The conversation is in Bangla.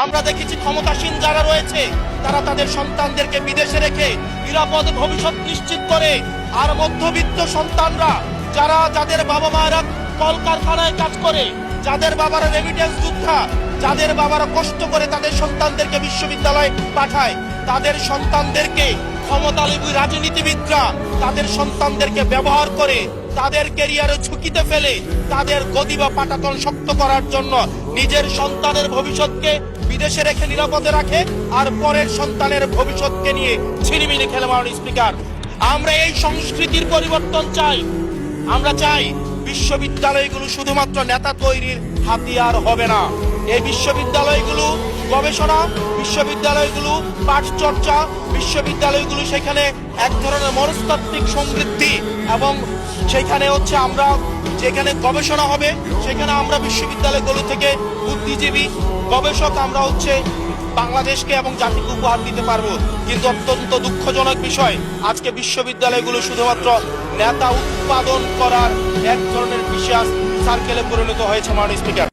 আমরা দেখেছি ক্ষমতাসীন যারা রয়েছে তারা তাদের সন্তানদেরকে বিদেশে রেখে নিরাপদ ভবিষ্যৎ নিশ্চিত করে, আর মধ্যবিত্ত সন্তানরা যাদের বাবা মায়েরা কলকারখানায় কাজ করে, যাদের বাবারা রেমিটেন্স যোদ্ধা, যাদের বাবারা কষ্ট করে তাদের সন্তানদেরকে বিশ্ববিদ্যালয়ে পাঠায়, তাদের সন্তানদেরকে ক্ষমতালোভী রাজনীতিবিদরা তাদের সন্তানদেরকে ব্যবহার করে তাদের ক্যারিয়ারে ঝুঁকিতে ফেলে তাদের গদি বা পাটাতন শক্ত করার জন্য নিজের সন্তানের ভবিষ্যৎকে বিদেশে রেখে নিরাপদে রাখে, আর পরের সন্তানের ভবিষ্যৎকে নিয়ে ছিনিমিনি খেলে। মাননীয় স্পিকার, আমরা এই সংস্কৃতির পরিবর্তন চাই। আমরা চাই বিশ্ববিদ্যালয়গুলো শুধুমাত্র নেতা তৈরির হাতিয়ার হবে না। এই বিশ্ববিদ্যালয়গুলো গবেষণা, বিশ্ববিদ্যালয়গুলো পাঠ চর্চা, বিশ্ববিদ্যালয়গুলো সেখানে এক ধরনের মনস্তাত্ত্বিক সমৃদ্ধি, এবং সেখানে আমরা যেখানে গবেষণা হবে সেখানে আমরা বিশ্ববিদ্যালয়গুলো থেকে বুদ্ধিজীবী গবেষক আমরা বাংলাদেশকে এবং জাতিকে উপহার দিতে পারবো। কিন্তু অত্যন্ত দুঃখজনক বিষয়, আজকে বিশ্ববিদ্যালয়গুলো শুধুমাত্র নেতা উৎপাদন করার এক ধরনের বিশেষ সার্কেলে পরিণত হয়েছে। মাননীয় স্পিকার,